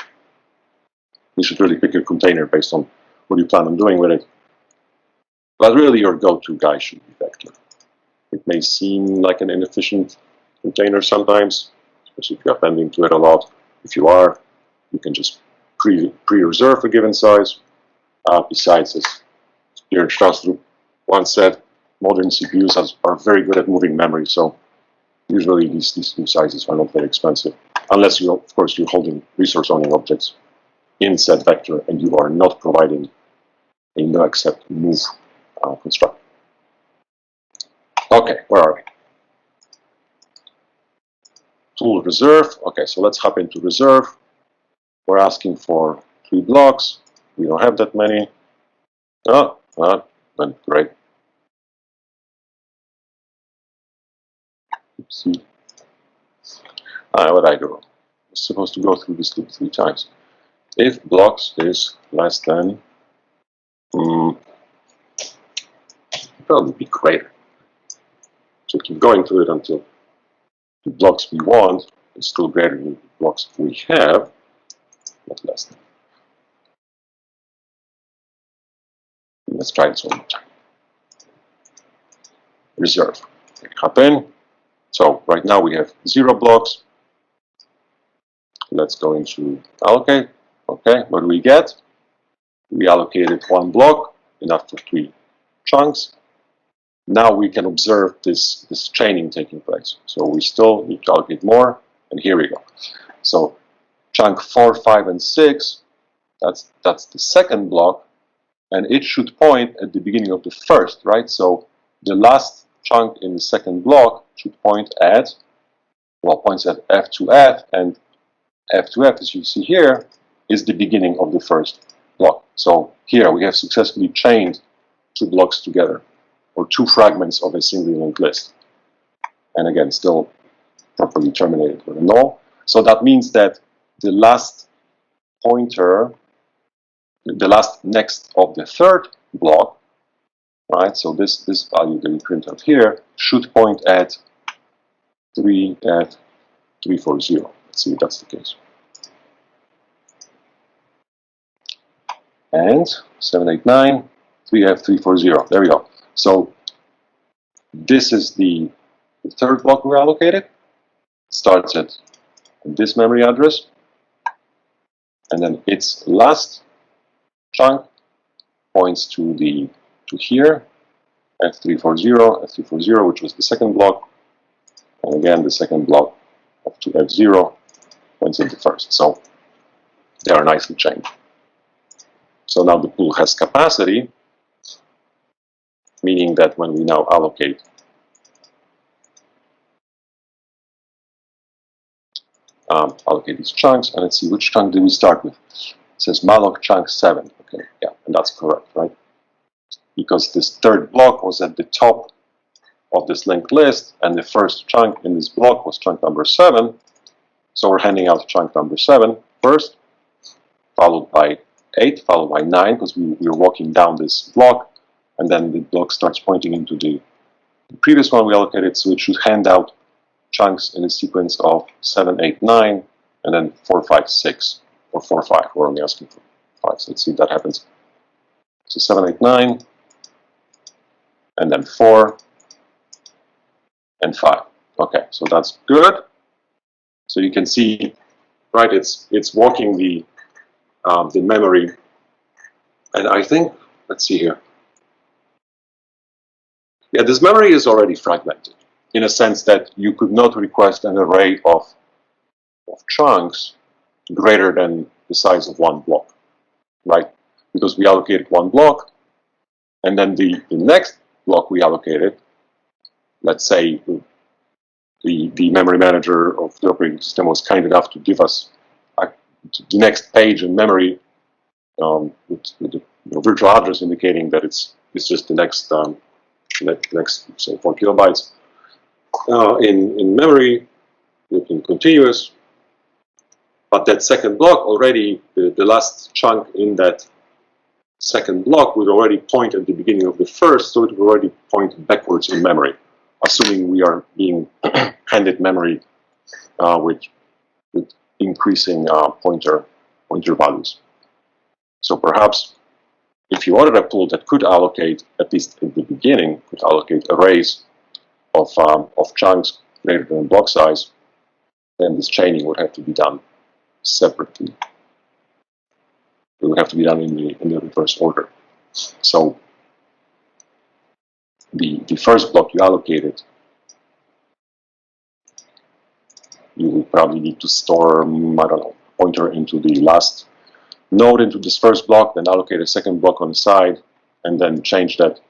you should really pick your container based on what you plan on doing with it. But really, your go-to guy should be vector. It may seem like an inefficient container sometimes, especially if you're appending to it a lot. If you are, you can just pre-reserve a given size. Besides, as Jörn Strassrup once said, modern CPUs are very good at moving memory, so usually these new sizes are not very expensive, unless you, of course, you're holding resource-owning objects in said vector and you are not providing a no except move construct. Okay, where are we? Tool reserve. Okay, so let's hop into reserve. We're asking for 3 blocks. We don't have that many. Then great. Oopsie. What I do? I'm supposed to go through this loop 3 times. If blocks is less than, probably be greater. So keep going through it until the blocks we want is still greater than the blocks we have, not less than. Let's try it one more time. Reserve. Hop in. So right now we have 0 blocks. Let's go into allocate. Okay, what do we get? We allocated 1 block, enough for 3 chunks. Now we can observe this chaining taking place. So we still need to allocate more, and here we go. So chunk 4, 5, and 6. That's the second block, and it should point at the beginning of the first, right? So the last chunk in the second block should point at, well, points at F to F, and F to F, as you see here, is the beginning of the first block. So here we have successfully chained two blocks together, or two fragments of a single linked list. And again, still properly terminated with a null. So that means that the last pointer, the last next of the third block, right? So this value that we print out here should point at 340. Let's see if that's the case. And 789, 3F340. There we go. So this is the third block we allocated. Starts at this memory address, and then its last chunk points to here, F340, F340, which was the second block, and again the second block up to F0 points at the first. So they are nicely chained. So now the pool has capacity, meaning that when we now allocate these chunks, and let's see, which chunk do we start with? It says malloc chunk 7. Okay, yeah, and that's correct, right? Because this third block was at the top of this linked list, and the first chunk in this block was chunk number 7. So we're handing out chunk number 7 first, followed by 8, followed by 9, because we're walking down this block, and then the block starts pointing into the previous one we allocated, so it should hand out chunks in a sequence of 7, 8, 9, and then 4, 5, 6, or 4, 5. We're only asking for 5, so let's see if that happens. So 7, 8, 9, and then 4, and 5. Okay, so that's good. So you can see, right, it's walking the memory, and I think, let's see here. Yeah, this memory is already fragmented, in a sense that you could not request an array of chunks greater than the size of one block, right? Because we allocated one block, and then the next block we allocated, let's say the memory manager of the operating system was kind enough to give us the next page in memory with the virtual address indicating that it's just the next say 4 kilobytes in memory, looking continuous. But that second block already, the last chunk in that second block would already point at the beginning of the first, so it would already point backwards in memory, assuming we are being handed memory with increasing pointer values. So perhaps if you wanted a pool that could allocate, at least at the beginning, could allocate arrays of chunks greater than block size, then this chaining would have to be done separately. It would have to be done in the reverse order. So the first block you allocated, you would probably need to store, I don't know, pointer into the last node into this first block, then allocate a second block on the side, and then change that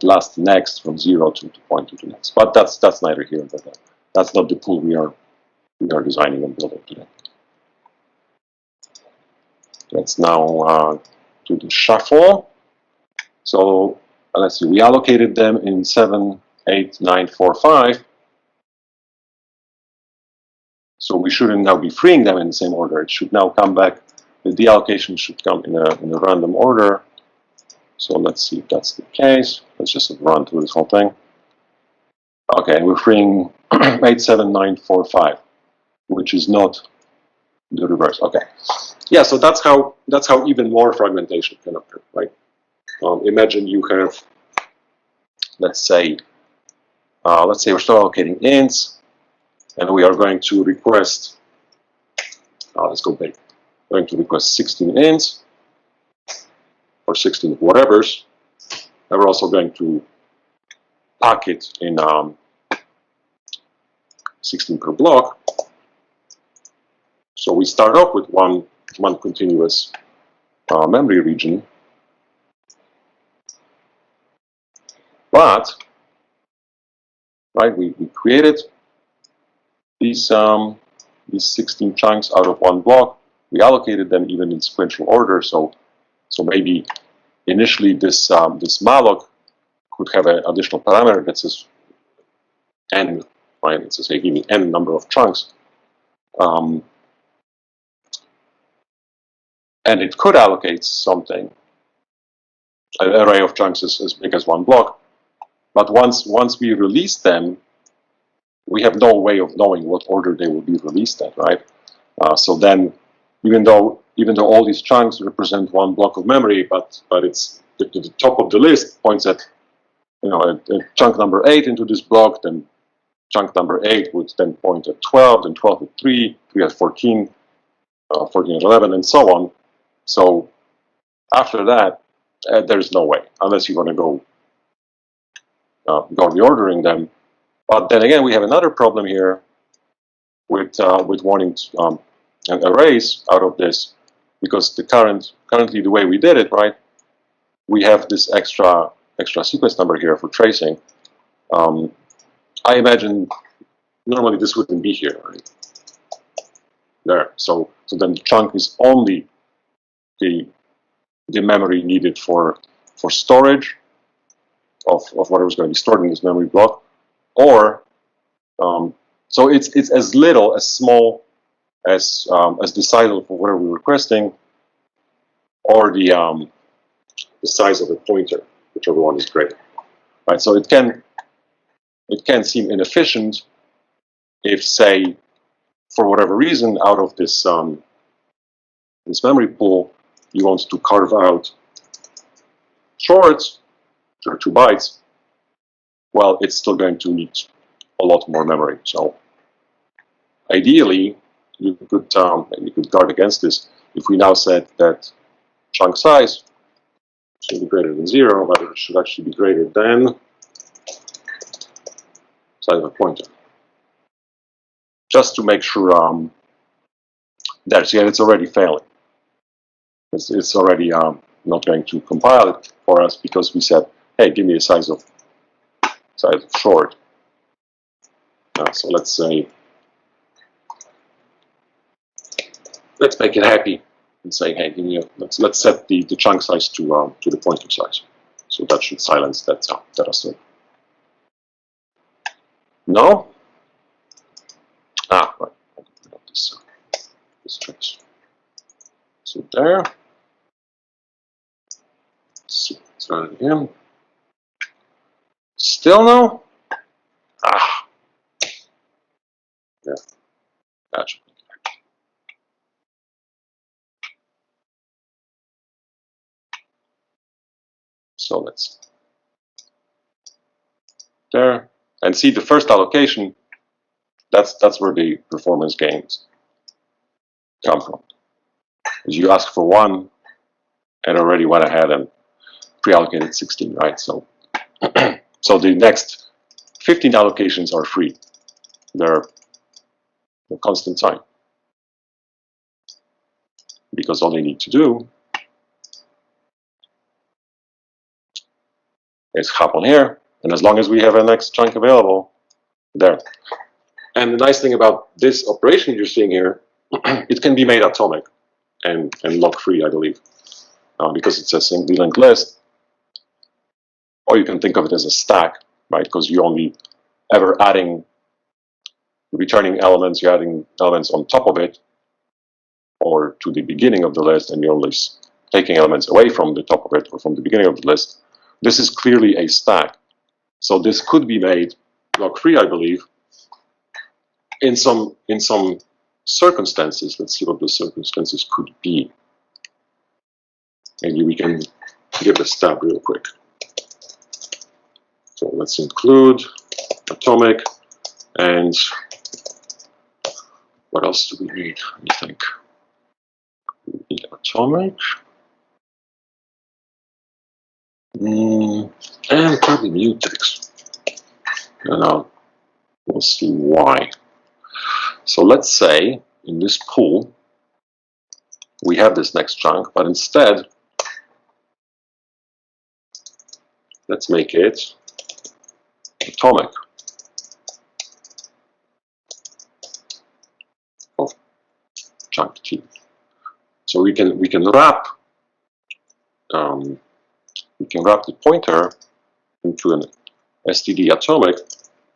last next from 0 to point to the next. But that's neither here nor there. That's not the pool we are designing and building today. Let's now do the shuffle. So let's see, we allocated them in 7, 8, 9, 4, 5. So we shouldn't now be freeing them in the same order. It should now come back. The deallocation should come in a random order. So let's see if that's the case. Let's just run through this whole thing. Okay, we're freeing 8, 7, 9, 4, 5, which is not the reverse. Okay, yeah. So that's how even more fragmentation can occur, right? Imagine you have, let's say we're still allocating ints, and we are going to request. Let's go big. We're going to request 16 ints or 16 whatevers, and we're also going to pack it in 16 per block. So we start off with one continuous memory region, but right, we created these 16 chunks out of one block. We allocated them even in sequential order. So maybe initially this malloc could have an additional parameter that says n, right? It says, hey, give me n number of chunks. And it could allocate something, an array of chunks as big as one block. But once we release them, we have no way of knowing what order they will be released at, right? So then, even though all these chunks represent one block of memory, but it's the top of the list points at at chunk number 8 into this block, then chunk number 8 would then point at 12, then 12 at 3, 3 at 14, 14 at 11, and so on. So after that, there's no way, unless you want to go reordering them. But then again, we have another problem here with wanting an arrays out of this, because currently the way we did it, right, we have this extra sequence number here for tracing. I imagine normally this wouldn't be here, right? There. So then the chunk is only the memory needed for storage of whatever's going to be stored in this memory block, or so it's as little, as small as the size of whatever we're requesting, or the size of the pointer, whichever one is greater, right? So it can seem inefficient if, say, for whatever reason, out of this this memory pool, you want to carve out shorts, which are 2 bytes. Well, it's still going to need a lot more memory. So ideally, you could guard against this if we now said that chunk size should be greater than 0, but it should actually be greater than size of a pointer, just to make sure that it's already failing. It's already not going to compile it for us because we said, hey, give me a size of short. So let's say, let's make it happy and say, hey, give me let's set the chunk size to the pointer size. So that should silence that assert. No? Ah, right. This trace. So there. Let's try it again. Still no? Ah. Yeah. That should be good. So let's there. And see the first allocation, that's where the performance gains come from. Because you ask for 1 and already went ahead and pre-allocated 16, right? So so the next 15 allocations are free. They're constant time. Because all they need to do is hop on here, and as long as we have a next chunk available, there. And the nice thing about this operation you're seeing here, it can be made atomic and lock-free, I believe, because it's a single linked list. Or you can think of it as a stack, right? Because you're only ever returning elements, you're adding elements on top of it, or to the beginning of the list, and you're only taking elements away from the top of it or from the beginning of the list. This is clearly a stack. So this could be made block-free, I believe, in some circumstances. Let's see what the circumstances could be. Maybe we can give a stab real quick. So let's include atomic, and what else do we need? Let me think. We need atomic. And probably mutex. And we'll see why. So let's say in this pool, we have this next chunk, but instead, let's make it atomic. Oh, chunk T. So we can wrap the pointer into an std atomic,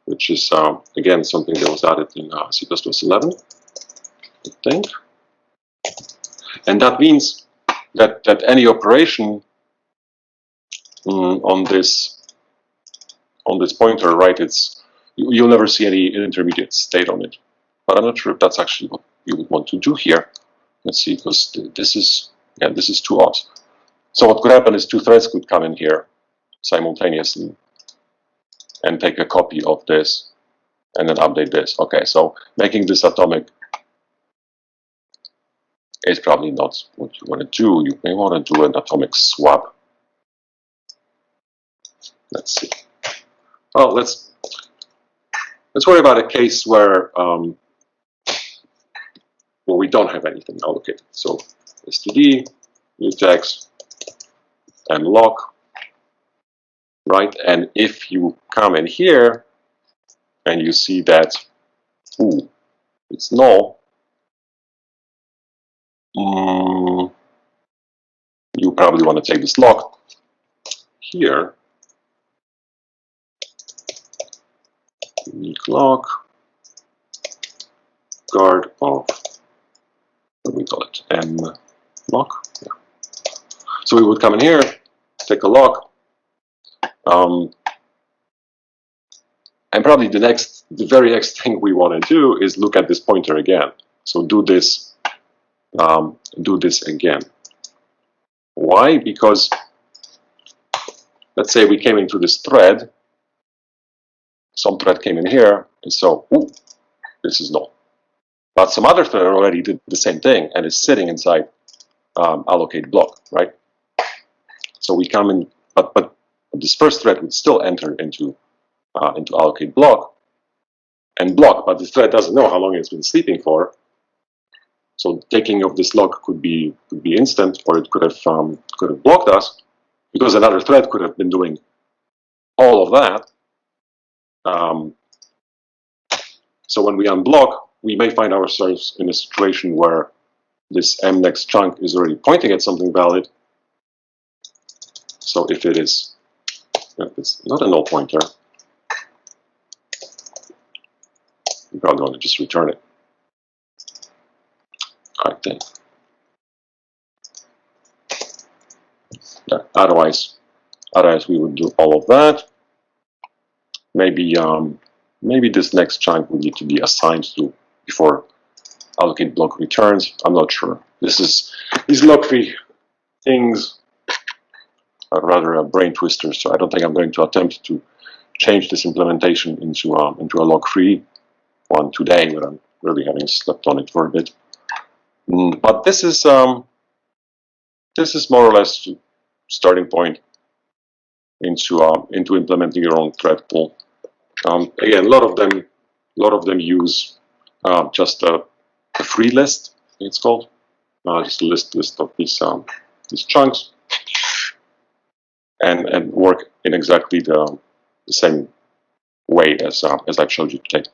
which is again something that was added in C++11, I think. And that means that any operation on this pointer, right? You'll never see any intermediate state on it. But I'm not sure if that's actually what you would want to do here. Let's see, because this is 2 ops. So what could happen is 2 threads could come in here simultaneously and take a copy of this and then update this. Okay, so making this atomic is probably not what you want to do. You may want to do an atomic swap. Let's see. Oh, let's worry about a case where we don't have anything allocated. So std, mutex, and lock, right? And if you come in here and you see that, ooh, it's null, you probably want to take this lock here, unique lock, guard of, what do we call it, M lock. Yeah. So we would come in here, take a lock, and probably the very next thing we want to do is look at this pointer again. So do this again. Why? Because let's say we came into this thread, some thread came in here, and so, ooh, this is null. But some other thread already did the same thing and is sitting inside allocate block, right? So we come in, but this first thread would still enter into allocate block and block, but this thread doesn't know how long it's been sleeping for. So taking of this lock could be instant, or it could have blocked us, because another thread could have been doing all of that. So when we unblock, we may find ourselves in a situation where this mnext chunk is already pointing at something valid. So if it's not a null pointer, you probably want to just return it. I think. Yeah, otherwise we would do all of that. Maybe this next chunk would need to be assigned to before allocate block returns. I'm not sure. These lock-free things are rather a brain twister, so I don't think I'm going to attempt to change this implementation into a lock-free one today, but I'm really having slept on it for a bit. But this is more or less the starting point into implementing your own thread pool. Again, a lot of them use just a free list, I think it's called, just a list of these chunks, and work in exactly the same way as I've showed you today.